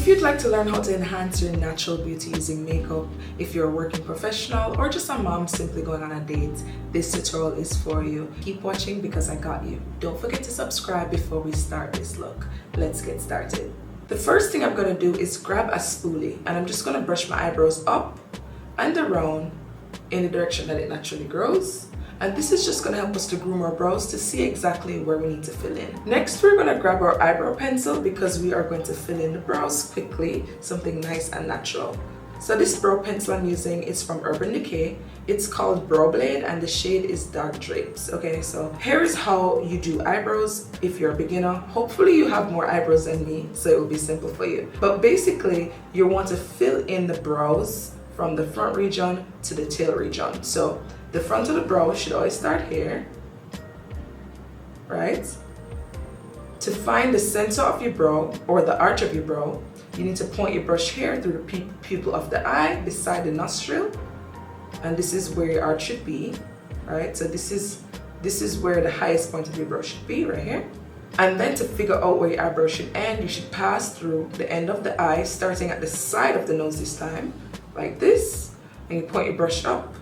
If you'd like to learn how to enhance your natural beauty using makeup, if you're a working professional or just a mom simply going on a date, this tutorial is for you. Keep watching because I got you. Don't forget to subscribe before we start this look. Let's get started. The first thing I'm going to do is grab a spoolie and I'm just going to brush my eyebrows up and around in the direction that it naturally grows. And this is just going to help us to groom our brows to see exactly where we need to fill in. Next, we're going to grab our eyebrow pencil because we are going to fill in the brows quickly, something nice and natural. So this brow pencil I'm using is from Urban Decay. It's called Brow Blade and the shade is Dark Drapes. Okay, so here is how you do eyebrows if you're a beginner. Hopefully you have more eyebrows than me, so it will be simple for you. But basically, you want to fill in the brows from the front region to the tail region. So the front of the brow should always start here, right? To find the center of your brow or the arch of your brow, you need to point your brush here through the pupil of the eye beside the nostril, and this is where your arch should be, right? So this is where the highest point of your brow should be, right here. And then to figure out where your eyebrow should end, you should pass through the end of the eye, starting at the side of the nose this time, like this, and you point your brush up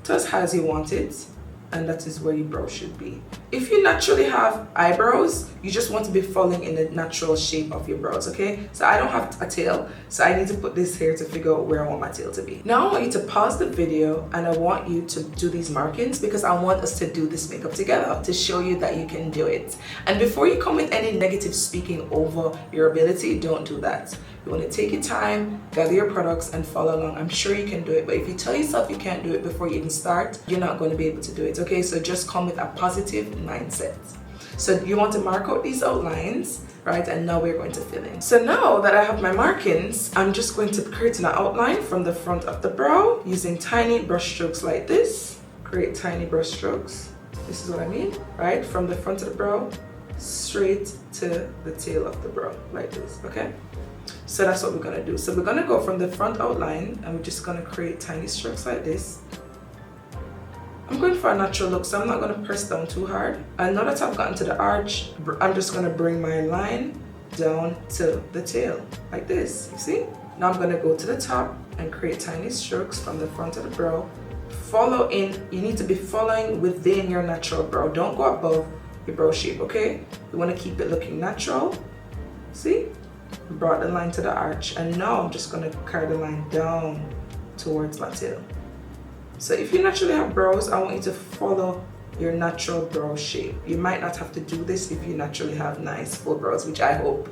to as high as you want it, and that is where your brow should be. If you naturally have eyebrows, you just want to be following in the natural shape of your brows, okay? So I don't have a tail, so I need to put this here to figure out where I want my tail to be. Now I want you to pause the video and I want you to do these markings because I want us to do this makeup together to show you that you can do it. And before you come with any negative speaking over your ability, don't do that. You want to take your time, gather your products and follow along. I'm sure you can do it, but if you tell yourself you can't do it before you even start, you're not going to be able to do it, okay? So just come with a positive mindset. So you want to mark out these outlines, right? And now we're going to fill in. So now that I have my markings, I'm just going to create an outline from the front of the brow using tiny brush strokes like this. Create tiny brush strokes. This is what I mean, right? From the front of the brow straight to the tail of the brow like this, okay? So that's what we're going to do. So we're going to go from the front outline and we're just going to create tiny strokes like this. I'm going for a natural look, so I'm not going to press down too hard. And now that I've gotten to the arch, I'm just going to bring my line down to the tail like this, you see? Now I'm going to go to the top and create tiny strokes from the front of the brow. Follow in, you need to be following within your natural brow. Don't go above your brow shape, okay? You want to keep it looking natural. See? Brought the line to the arch, and now I'm just going to carry the line down towards my tail. So if you naturally have brows, I want you to follow your natural brow shape. You might not have to do this if you naturally have nice full brows, which I hope.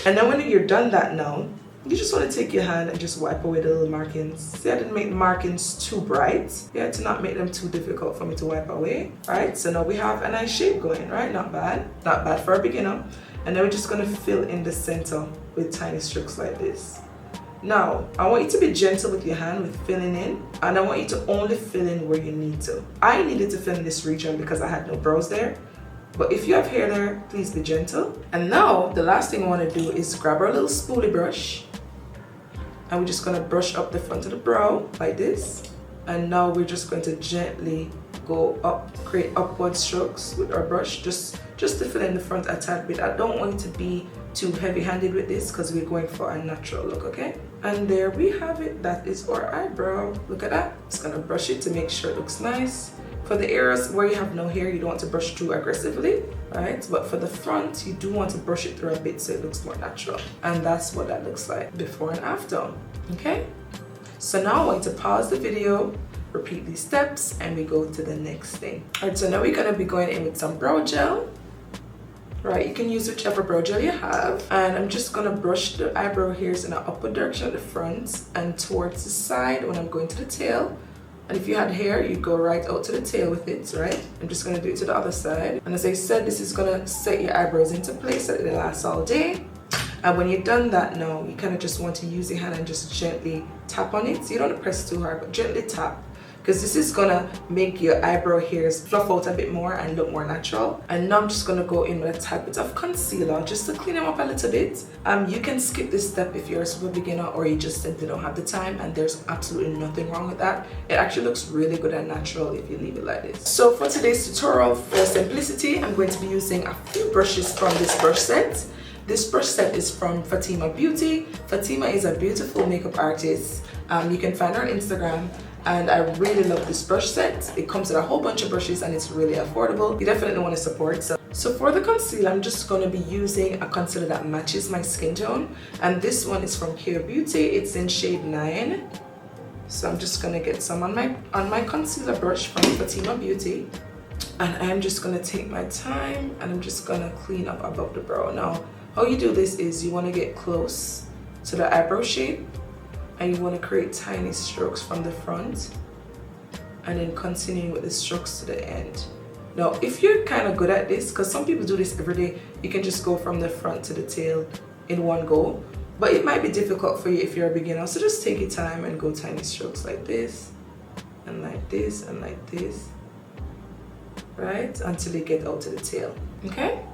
And then when you're done that now, you just want to take your hand and just wipe away the little markings. See, I didn't make the markings too bright, yeah, to not make them too difficult for me to wipe away, right? So now we have a nice shape going, right? Not bad for a beginner. And then we're just going to fill in the center with tiny strokes like this. Now, I want you to be gentle with your hand with filling in, and I want you to only fill in where you need to. I needed to fill in this region because I had no brows there, but if you have hair there, please be gentle. And now, the last thing I want to do is grab our little spoolie brush, and we're just going to brush up the front of the brow like this. And now we're just going to gently go up, create upward strokes with our brush, just to fill in the front a tad bit. I don't want you to be too heavy-handed with this because we're going for a natural look, okay? And there we have it. That is our eyebrow. Look at that. Just gonna brush it to make sure it looks nice. For the areas where you have no hair, you don't want to brush too aggressively, right? But for the front, you do want to brush it through a bit so it looks more natural. And that's what that looks like before and after, okay? So now I want you to pause the video, repeat these steps, and we go to the next thing. All right, so now we're gonna be going in with some brow gel. Right, you can use whichever brow gel you have, and I'm just gonna brush the eyebrow hairs in an upward direction at the front and towards the side when I'm going to the tail. And if you had hair, you'd go right out to the tail with it, right? I'm just gonna do it to the other side. And as I said, this is gonna set your eyebrows into place so that they last all day. And when you've done that now, you kind of just want to use your hand and just gently tap on it. So you don't want to press too hard, but gently tap, because this is gonna make your eyebrow hairs fluff out a bit more and look more natural. And now I'm just gonna go in with a tad bit of concealer just to clean them up a little bit. You can skip this step if you're a super beginner or you just simply don't have the time, and there's absolutely nothing wrong with that. It actually looks really good and natural if you leave it like this. So for today's tutorial, for simplicity, I'm going to be using a few brushes from this brush set. This brush set is from Fatima Beauty. Fatima is a beautiful makeup artist. You can find her on Instagram. And I really love this brush set. It comes with a whole bunch of brushes and it's really affordable. You definitely want to support. So for the concealer, I'm just going to be using a concealer that matches my skin tone. And this one is from Care Beauty. It's in shade 9. So I'm just going to get some on my concealer brush from Fatima Beauty. And I'm just going to take my time and I'm just going to clean up above the brow. Now, how you do this is you want to get close to the eyebrow shape. And you want to create tiny strokes from the front and then continue with the strokes to the end. Now, if you're kind of good at this, because some people do this every day, you can just go from the front to the tail in one go. But it might be difficult for you if you're a beginner. So just take your time and go tiny strokes like this and like this and like this, right? Until you get out to the tail, okay?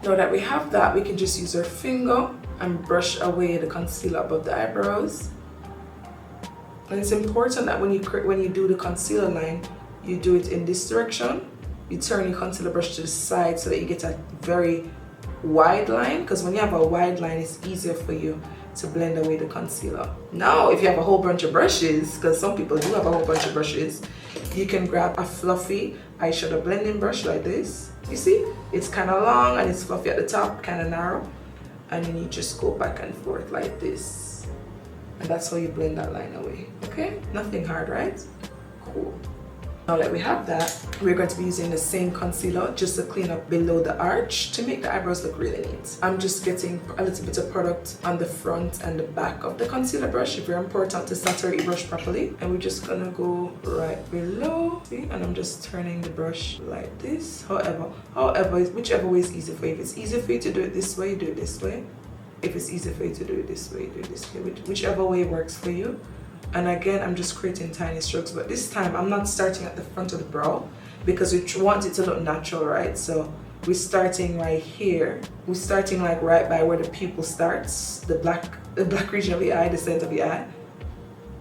Now that we have that, we can just use our finger and brush away the concealer above the eyebrows. And it's important that when you do the concealer line, you do it in this direction. You turn your concealer brush to the side so that you get a very wide line, because when you have a wide line, it's easier for you to blend away the concealer. Now, if you have a whole bunch of brushes, because some people do have a whole bunch of brushes, you can grab a fluffy eyeshadow blending brush like this. You see, it's kind of long and it's fluffy at the top, kind of narrow, and then you just go back and forth like this. And that's how you blend that line away, okay? Nothing hard, right? Cool. Now that we have that, we're going to be using the same concealer just to clean up below the arch to make the eyebrows look really neat. I'm just getting a little bit of product on the front and the back of the concealer brush. It's very important to saturate your brush properly. And we're just gonna go right below, see? And I'm just turning the brush like this. However, whichever way is easy for you. If it's easy for you to do it this way, do it this way. If it's easy for you to do it this way, do it this way. Whichever way works for you. And again, I'm just creating tiny strokes, but this time I'm not starting at the front of the brow because we want it to look natural, right? So we're starting right here. We're starting like right by where the pupil starts, the black region of the eye, the center of the eye.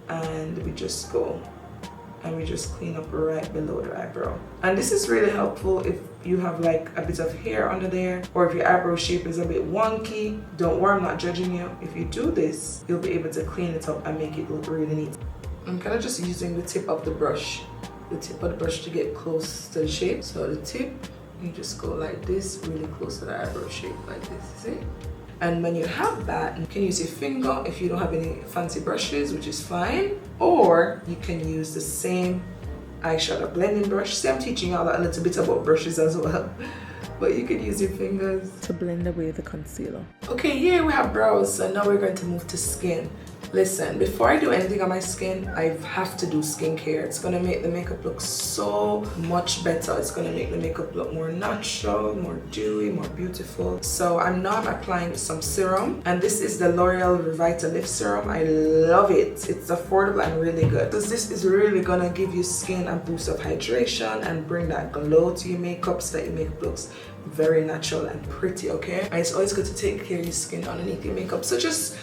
And we just go and we just clean up right below the eyebrow. And this is really helpful if you have like a bit of hair under there, or if your eyebrow shape is a bit wonky. Don't worry, I'm not judging you. If you do this, you'll be able to clean it up and make it look really neat. I'm kind of just using the tip of the brush to get close to the shape. So the tip, you just go like this, really close to the eyebrow shape like this, see? And when you have that, you can use your finger if you don't have any fancy brushes, which is fine. Or you can use the same eyeshadow blending brush. See, I'm teaching y'all a little bit about brushes as well. But you can use your fingers to blend away the concealer. Okay, here we have brows, so now we're going to move to skin. Listen, before I do anything on my skin, I have to do skincare. It's gonna make the makeup look so much better. It's gonna make the makeup look more natural, more dewy, more beautiful. So I'm applying some serum, and this is the L'Oreal Revitalift Serum. I love it. It's affordable and really good. Because this is really gonna give you skin a boost of hydration and bring that glow to your makeup so that your makeup looks very natural and pretty, okay? And it's always good to take care of your skin underneath your makeup. So just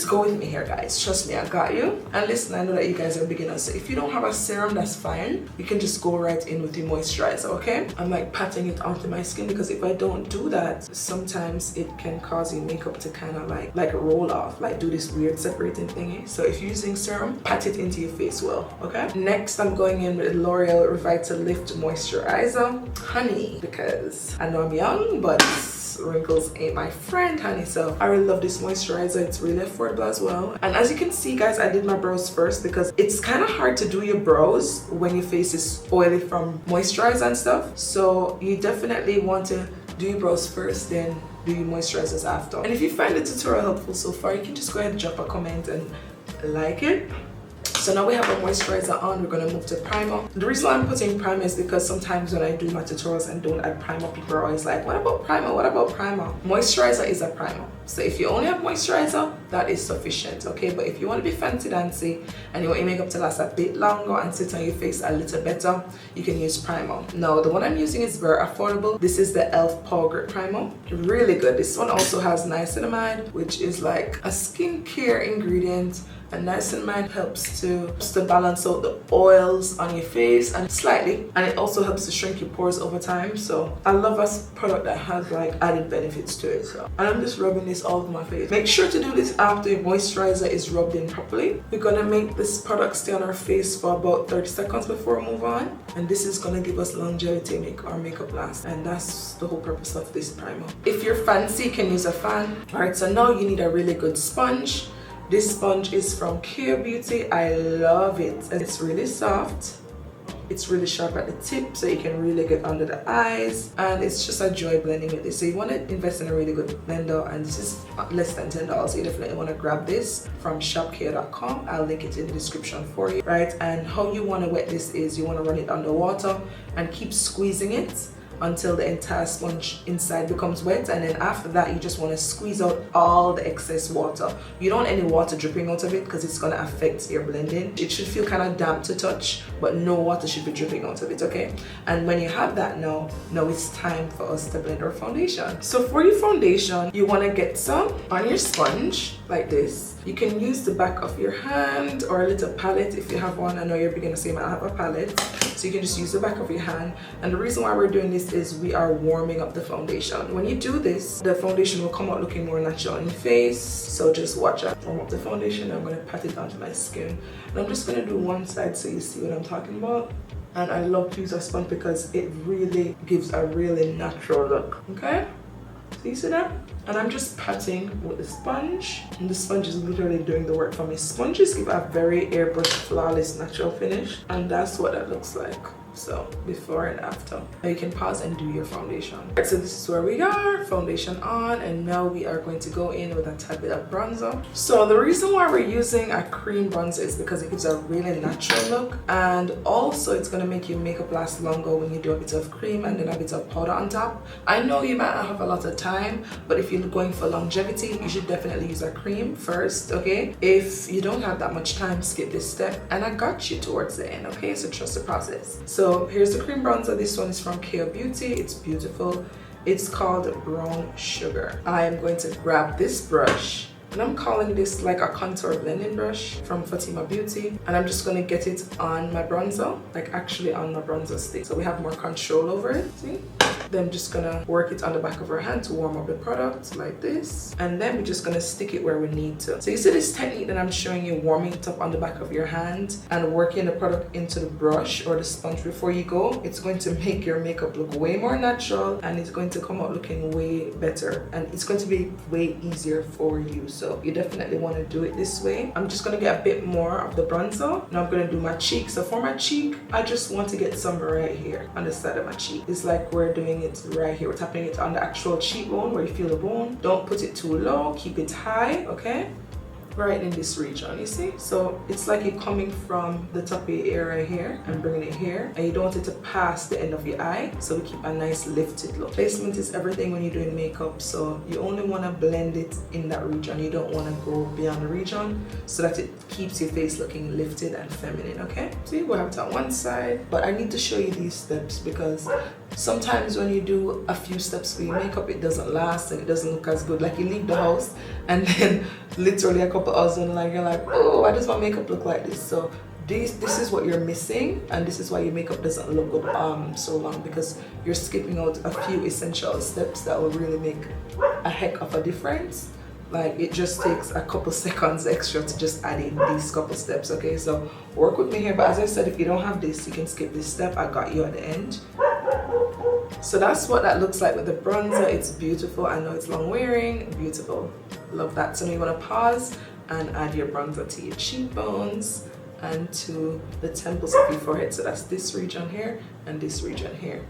go with me here, guys. Trust me, I got you. And listen, I know that you guys are beginners, so if you don't have a serum, that's fine. You can just go right in with your moisturizer, okay? I'm like patting it onto my skin because if I don't do that, sometimes it can cause your makeup to kind of like roll off, like do this weird separating thingy. So if you're using serum, pat it into your face well, okay? Next, I'm going in with L'Oreal Revitalift Moisturizer Honey, because I know I'm young, but wrinkles ain't my friend, honey. So I really love this moisturizer. It's really affordable as well. And as you can see, guys, I did my brows first because it's kind of hard to do your brows when your face is oily from moisturizer and stuff. So you definitely want to do your brows first, then do your moisturizers after. And if you find the tutorial helpful so far, you can just go ahead and drop a comment and like it. So now we have our moisturizer on, we're gonna move to primer. The reason why I'm putting primer is because sometimes when I do my tutorials and don't add primer, people are always like, what about primer? What about primer? Moisturizer is a primer. So if you only have moisturizer, that is sufficient, okay? But if you want to be fancy dancy and you want your makeup to last a bit longer and sit on your face a little better, you can use primer. Now, the one I'm using is very affordable. This is the e.l.f. Power Grip Primer. Really good. This one also has niacinamide, which is like a skincare ingredient. And niacinamide helps to balance out the oils on your face and slightly, and it also helps to shrink your pores over time. So I love a product that has like added benefits to it. So, and I'm just rubbing this all over my face. Make sure to do this after your moisturizer is rubbed in properly. We're gonna make this product stay on our face for about 30 seconds before we move on, and this is gonna give us longevity, make our makeup last, and that's the whole purpose of this primer. If you're fancy, you can use a fan. All right, so now you need a really good sponge. This sponge is from Care Beauty. I love it, and it's really soft. It's really sharp at the tip, so you can really get under the eyes, and it's just a joy blending with this. So you want to invest in a really good blender, and this is less than $10, so you definitely want to grab this from shopcare.com. I'll link it in the description for you, right? And how you want to wet this is you want to run it under water and keep squeezing it until the entire sponge inside becomes wet, and then after that you just want to squeeze out all the excess water. You don't want any water dripping out of it because it's going to affect your blending. It should feel kind of damp to touch, but no water should be dripping out of it, okay? And when you have that, now it's time for us to blend our foundation. So for your foundation, you want to get some on your sponge like this. You can use the back of your hand or a little palette if you have one. I know you're beginning to say, I have a palette. So you can just use the back of your hand. And the reason why we're doing this is we are warming up the foundation. When you do this, the foundation will come out looking more natural on your face. So just watch out. Warm up the foundation. I'm going to pat it onto my skin. And I'm just going to do one side so you see what I'm talking about. And I love to use a sponge because it really gives a really natural look. Okay? So you see that? And I'm just patting with the sponge, and the sponge is literally doing the work for me. Sponges give a very airbrush, flawless, natural finish, and that's what that looks like. So before and after. Now you can pause and do your foundation. Alright, so this is where we are, foundation on, and now we are going to go in with a tad bit of bronzer. So the reason why we're using a cream bronzer is because it gives a really natural look, and also it's going to make your makeup last longer when you do a bit of cream and then a bit of powder on top. I know you might not have a lot of time, but if you're going for longevity, you should definitely use a cream first, okay? If you don't have that much time, skip this step, and I got you towards the end, okay? So trust the process. So here's the cream bronzer. This one is from Care Beauty. It's beautiful. It's called Brown Sugar. I am going to grab this brush, and I'm calling this like a contour blending brush from Fatima Beauty, and I'm just going to get it on my bronzer, like actually on my bronzer stick, so we have more control over it. See? Then I'm just gonna work it on the back of our hand to warm up the product like this, and then we're just gonna stick it where we need to. So you see this technique that I'm showing you, warming it up on the back of your hand and working the product into the brush or the sponge before you go. It's going to make your makeup look way more natural, and it's going to come out looking way better, and it's going to be way easier for you. So you definitely want to do it this way. I'm just gonna get a bit more of the bronzer. Now I'm gonna do my cheek. So for my cheek, I just want to get some right here on the side of my cheek. It's like we're doing it right here. We're tapping it on the actual cheekbone where you feel the bone. Don't put it too low, keep it high, okay? Right in this region, you see? So it's like you're coming from the top of your ear right here and bringing it here, and you don't want it to pass the end of your eye, so we keep a nice lifted look. Placement is everything when you're doing makeup, so you only want to blend it in that region. You don't want to go beyond the region, so that it keeps your face looking lifted and feminine, okay? See, we'll have it on one side, but I need to show you these steps because sometimes when you do a few steps for your makeup, it doesn't last and it doesn't look as good. Like you leave the house and then literally a couple hours in, like you're like, oh, why does my makeup look like this? So this is what you're missing, and this is why your makeup doesn't look good so long, because you're skipping out a few essential steps that will really make a heck of a difference. Like it just takes a couple seconds extra to just add in these couple steps, okay? So work with me here, but as I said, if you don't have this, you can skip this step. I got you at the end. So that's what that looks like with the bronzer. It's beautiful. I know it's long wearing, beautiful. Love that. So now you want to pause and add your bronzer to your cheekbones and to the temples of your forehead. So that's this region here and this region here.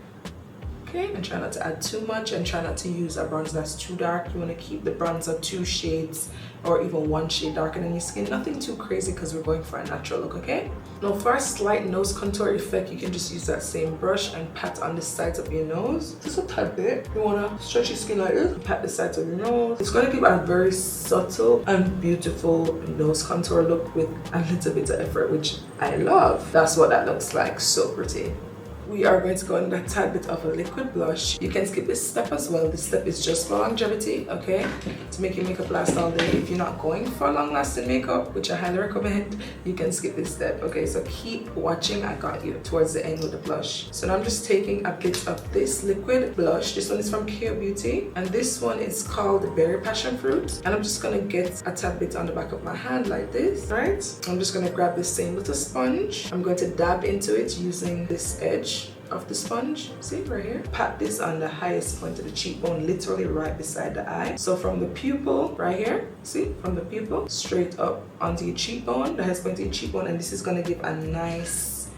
Okay, and try not to add too much, and try not to use a bronzer that's too dark. You want to keep the bronzer 2 shades or even 1 shade darker than your skin. Nothing too crazy because we're going for a natural look, okay? Now for a slight nose contour effect, you can just use that same brush and pat on the sides of your nose. Just a tad bit. You want to stretch your skin like this, pat the sides of your nose. It's going to give a very subtle and beautiful nose contour look with a little bit of effort, which I love. That's what that looks like. So pretty. we are going to go in a tad bit of a liquid blush. You can skip this step as well. This step is just for longevity, okay? To make your makeup last all day. If you're not going for long lasting makeup, which I highly recommend, you can skip this step, okay? So keep watching. I got you towards the end with the blush. So now I'm just taking a bit of this liquid blush. This one is from Care Beauty, and this one is called Berry Passion Fruit. And I'm just gonna get a tad bit on the back of my hand like this, right? I'm just gonna grab the same little sponge. I'm going to dab into it using this edge of the sponge. See right here? Pat this on the highest point of the cheekbone, literally right beside the eye. So from the pupil right here, see, from the pupil straight up onto your cheekbone, the highest point of your cheekbone, and this is gonna give a nice,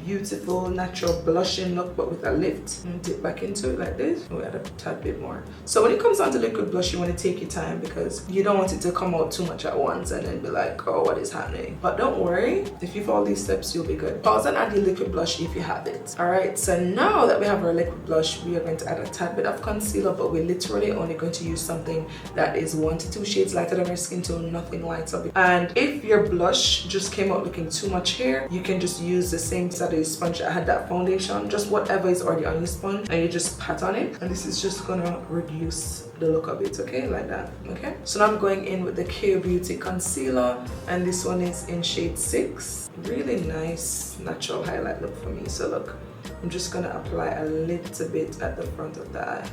beautiful, natural blushing look, but with a lift. And dip back into it like this. We add a tad bit more. So when it comes down to liquid blush, you want to take your time because you don't want it to come out too much at once and then be like, oh, what is happening? But don't worry, if you follow these steps, you'll be good. Pause and add your liquid blush if you have it. All right, so now that we have our liquid blush, we are going to add a tad bit of concealer, but we're literally only going to use something that is 1 to 2 shades lighter than your skin tone, nothing lighter. And if your blush just came out looking too much here, you can just use the same side of your sponge that had that foundation, just whatever is already on your sponge, and you just pat on it, and this is just gonna reduce the look of it, okay, like that. Okay, so now I'm going in with the Care Beauty concealer, and this one is in shade 6. Really nice natural highlight look for me. So look, I'm just gonna apply a little bit at the front of the eye.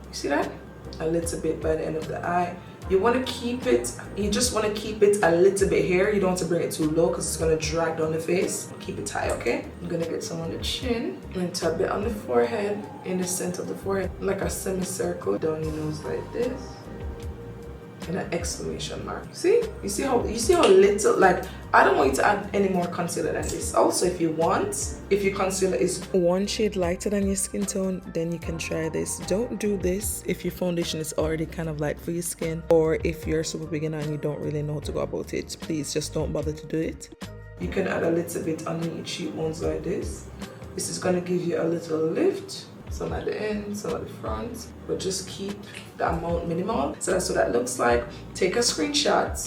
You see that? A little bit by the end of the eye. You want to keep it, you just want to keep it a little bit here. You don't want to bring it too low because it's going to drag down the face. Keep it high, okay? I'm going to get some on the chin and tap a bit on the forehead, in the center of the forehead, like a semicircle down your nose like this. And an exclamation mark. See? You see how little, like, I don't want you to add any more concealer than this. Also, if you want, if your concealer is 1 shade lighter than your skin tone, then you can try this. Don't do this if your foundation is already kind of light for your skin, or if you're a super beginner and you don't really know how to go about it. Please just don't bother to do it. You can add a little bit under your cheekbones like this. This is going to give you a little lift. Some at the end, some at the front, but just keep the amount minimal. So that's what that looks like. Take a screenshot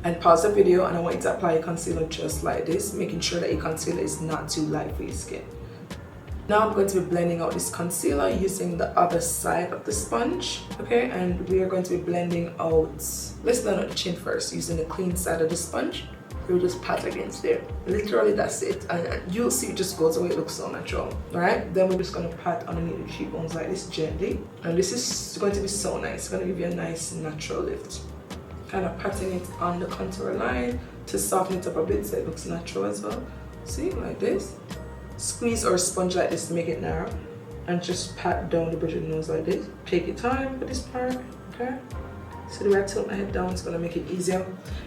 and pause the video, and I want you to apply your concealer just like this, making sure that your concealer is not too light for your skin. Now I'm going to be blending out this concealer using the other side of the sponge, okay? And we are going to be blending out, let's blend out the chin first using the clean side of the sponge. We'll just pat against there. Literally, that's it. And you'll see it just goes away. It looks so natural. All right? Then we're just going to pat underneath the cheekbones like this gently. And this is going to be so nice. It's going to give you a nice natural lift. Kind of patting it on the contour line to soften it up a bit so it looks natural as well. See? Like this. Squeeze or sponge like this to make it narrow. And just pat down the bridge of the nose like this. Take your time for this part. Okay? So the way I tilt my head down is going to make it easier.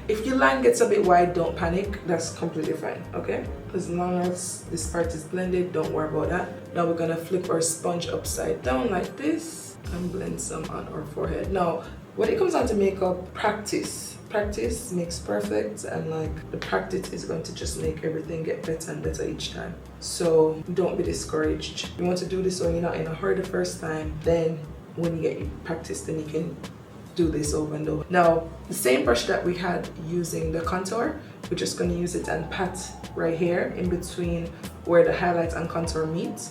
If your line gets a bit wide, don't panic. That's completely fine, okay? As long as this part is blended, don't worry about that. Now we're going to flip our sponge upside down like this and blend some on our forehead. Now, when it comes down to makeup, practice makes perfect, and like the practice is going to just make everything get better and better each time. So don't be discouraged. You want to do this when you're not in a hurry the first time, then when you get your practice, then you can do this over and over. Now, the same brush that we had using the contour, we're just going to use it and pat right here in between where the highlight and contour meet,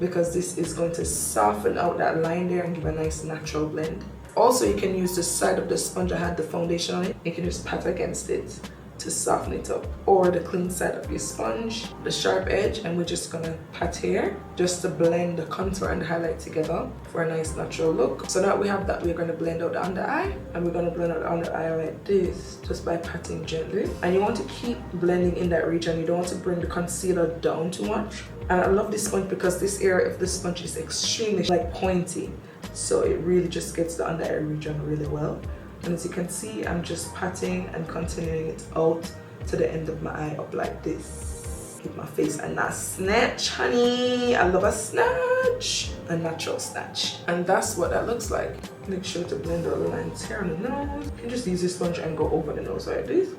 because this is going to soften out that line there and give a nice natural blend. Also, you can use the side of the sponge that had the foundation on it. You can just pat against it to soften it up, or the clean side of your sponge, the sharp edge, and we're just gonna pat here just to blend the contour and the highlight together for a nice natural look. So now we have that, we're gonna blend out the under eye, and we're gonna blend out the under eye like this just by patting gently. And you want to keep blending in that region. You don't want to bring the concealer down too much. And I love this sponge because this area of the sponge is extremely like pointy, so it really just gets the under eye region really well. And as you can see, I'm just patting and continuing it out to the end of my eye up like this. Give my face a nice snatch, honey. I love a snatch, a natural snatch. And that's what that looks like. Make sure to blend all the lines here on the nose. You can just use this sponge and go over the nose like this.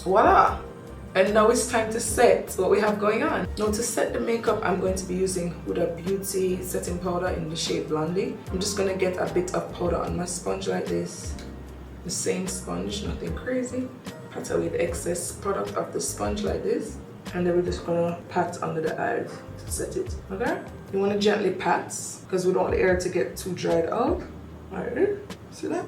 Voila! And now it's time to set what we have going on. Now to set the makeup, I'm going to be using Huda Beauty setting powder in the shade Blondie. I'm just gonna get a bit of powder on my sponge like this. The same sponge, nothing crazy. Pat away the excess product of the sponge like this. And then we're just gonna pat under the eyes to set it, okay? You wanna gently pat, because we don't want the hair to get too dried out. Like this, see that?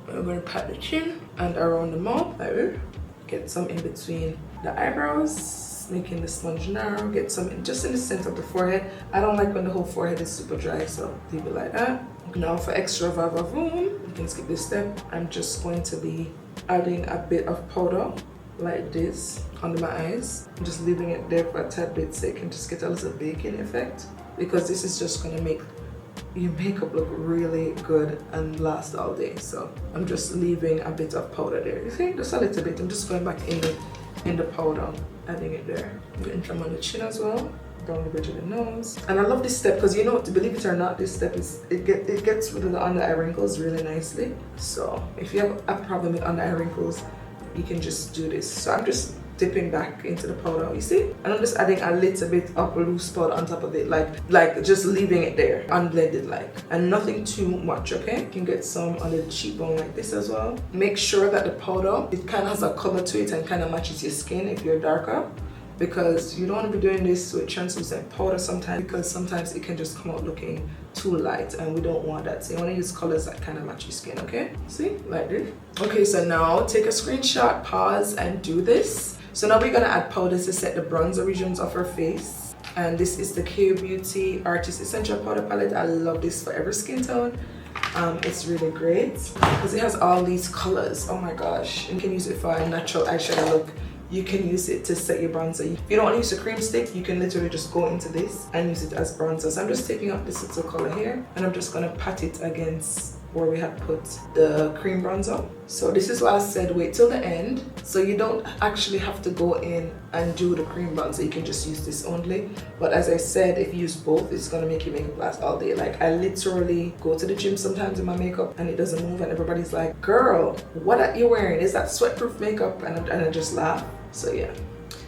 We're gonna pat the chin and around the mouth, like this. Get some in between the eyebrows, making the sponge narrow. Get some just in the center of the forehead. I don't like when the whole forehead is super dry, so leave it like that. Now for extra vavavoom, you can skip this step. I'm just going to be adding a bit of powder like this under my eyes. I'm just leaving it there for a tad bit so you can just get a little baking effect, because this is just gonna make your makeup look really good and last all day. So I'm just leaving a bit of powder there. You see, just a little bit. I'm just going back in the powder, adding it there. I'm getting some on the chin as well, down the bridge of the nose. And I love this step because, you know, to believe it or not, this step is it gets rid of the under eye wrinkles really nicely. So if you have a problem with under eye wrinkles, you can just do this. So I'm just dipping back into the powder, you see? And I'm just adding a little bit of loose powder on top of it, like just leaving it there, unblended like, and nothing too much, okay? You can get some on the cheekbone like this as well. Make sure that the powder, it kind of has a color to it and kind of matches your skin if you're darker, because you don't want to be doing this with translucent powder sometimes, because sometimes it can just come out looking too light and we don't want that. So you want to use colors that kind of match your skin, okay? See, like this. Okay, so now take a screenshot, pause, and do this. So now we're gonna add powders to set the bronzer regions of her face. And this is the K Beauty Artist Essential Powder Palette. I love this for every skin tone. It's really great because it has all these colors. Oh my gosh. You can use it for a natural eyeshadow look. You can use it to set your bronzer. If you don't want to use a cream stick, you can literally just go into this and use it as bronzer. So I'm just taking up this little color here and I'm just gonna pat it against where we had put the cream bronzer. So this is why I said wait till the end. So you don't actually have to go in and do the cream bronzer. You can just use this only. But as I said, if you use both, it's gonna make your makeup last all day. Like I literally go to the gym sometimes in my makeup and it doesn't move and everybody's like, girl, what are you wearing? Is that sweatproof makeup? And I just laugh. So yeah.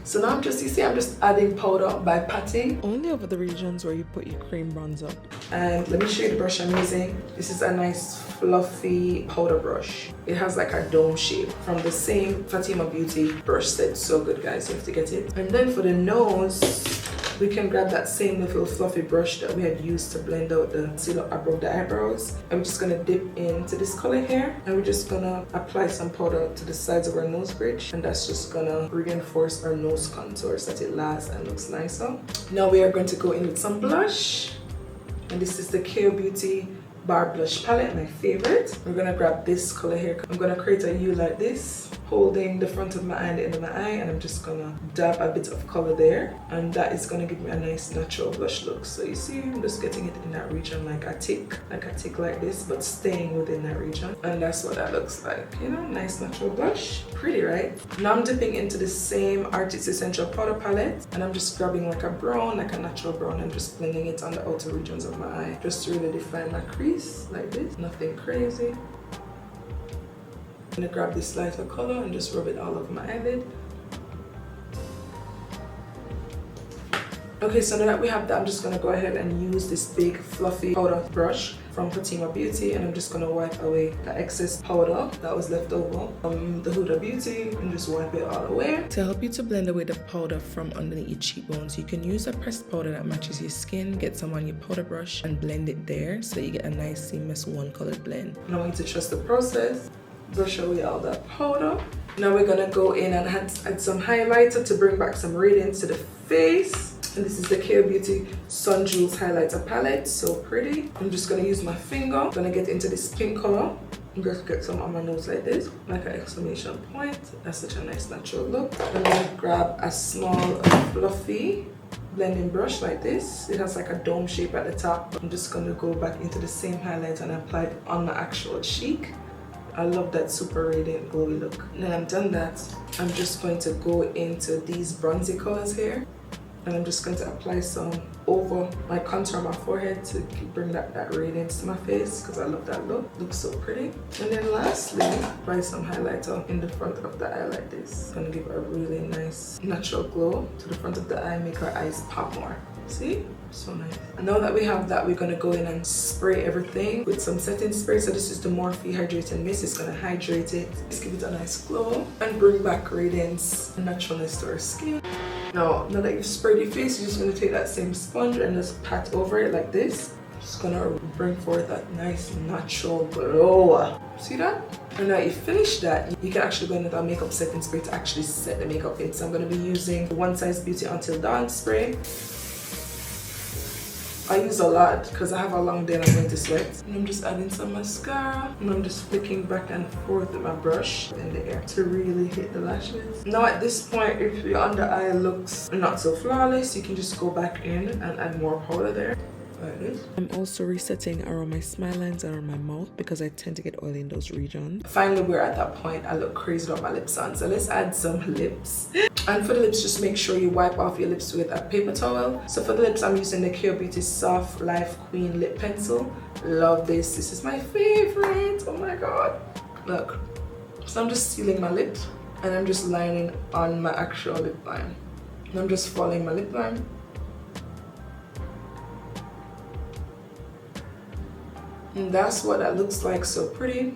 So now I'm just adding powder by patting only over the regions where you put your cream bronzer. And let me show you the brush I'm using. This is a nice fluffy powder brush. It has like a dome shape from the same Fatima Beauty brush set. So good, guys, you have to get it. And then for the nose, we can grab that same little fluffy brush that we had used to blend out the concealer above the eyebrows. I'm just gonna dip into this color here and we're just gonna apply some powder to the sides of our nose bridge, and that's just gonna reinforce our nose contour so that it lasts and looks nicer. Now we are going to go in with some blush, and this is the K Beauty Bar Blush Palette, my favorite. We're gonna grab this color here. I'm gonna create a U like this, holding the front of my eye and the end of my eye, and I'm just gonna dab a bit of color there, and that is gonna give me a nice natural blush look. So you see, I'm just getting it in that region like a tick like this, but staying within that region, and that's what that looks like. You know, nice natural blush, pretty, right? Now I'm dipping into the same Artist Essential Powder Palette, and I'm just grabbing like a brown, like a natural brown, and just blending it on the outer regions of my eye, just to really define my crease like this. Nothing crazy. I'm gonna grab this lighter color and just rub it all over my eyelid. Okay, so now that we have that, I'm just gonna go ahead and use this big fluffy powder brush from Fatima Beauty, and I'm just gonna wipe away the excess powder that was left over from the Huda Beauty and just wipe it all away. To help you to blend away the powder from underneath your cheekbones, you can use a pressed powder that matches your skin, get some on your powder brush and blend it there so that you get a nice seamless one colored blend. And I want you to trust the process. Brush away all that powder. Now we're gonna go in and add some highlighter to bring back some radiance to the face. And this is the K Beauty Sun Jewels Highlighter Palette. So pretty. I'm just gonna use my finger. I'm gonna get into this pink color. I'm just get some on my nose like this, like an exclamation point. That's such a nice natural look. I'm gonna grab a small fluffy blending brush like this. It has like a dome shape at the top. I'm just gonna go back into the same highlight and apply it on my actual cheek. I love that super radiant glowy look. Now I'm done that, I'm just going to go into these bronzy colors here, and I'm just going to apply some over my contour on my forehead to bring that radiance to my face, because I love that look. Looks so pretty. And then lastly, apply some highlighter in the front of the eye like this. It's gonna give a really nice natural glow to the front of the eye, make our eyes pop more. See? So nice. Now that we have that, we're gonna go in and spray everything with some setting spray. So this is the Morphe Hydrating Mist. It's gonna hydrate it, just give it a nice glow and bring back radiance and naturalness to our skin. Now that you've sprayed your face, you're just gonna take that same sponge and just pat over it like this. Just gonna bring forth that nice natural glow. See that? And now you finish that, you can actually go in with our makeup setting spray to actually set the makeup in. So I'm gonna be using the One Size Beauty Until Dawn spray. I use a lot because I have a long day and I'm going to sweat. And I'm just adding some mascara and I'm just flicking back and forth with my brush in the air to really hit the lashes. Now at this point, if your under eye looks not so flawless, you can just go back in and add more powder there. Like this. I'm also resetting around my smile lines and around my mouth because I tend to get oily in those regions. Finally, we're at that point. I look crazy with my lips on, so let's add some lips. And for the lips, just make sure you wipe off your lips with a paper towel. So for the lips, I'm using the Kure Beauty Soft Life Queen Lip Pencil. Love this. This is my favorite. Oh my god. Look. So I'm just sealing my lips and I'm just lining on my actual lip line. And I'm just following my lip line. And that's what that looks like, so pretty.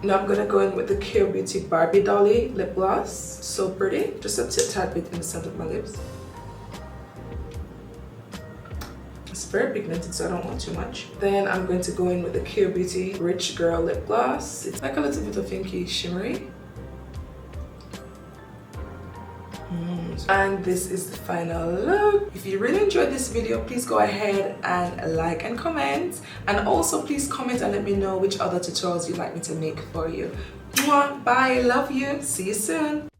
Now I'm gonna go in with the Kure Beauty Barbie Dolly lip gloss. So pretty. Just a tad bit in the center of my lips. It's very pigmented, so I don't want too much. Then I'm going to go in with the Kure Beauty Rich Girl lip gloss. It's like a little bit of pinky shimmery. And this is the final look. If you really enjoyed this video, please go ahead and like and comment, and also please comment and let me know which other tutorials you'd like me to make for you. Mwah, bye, love you, see you soon.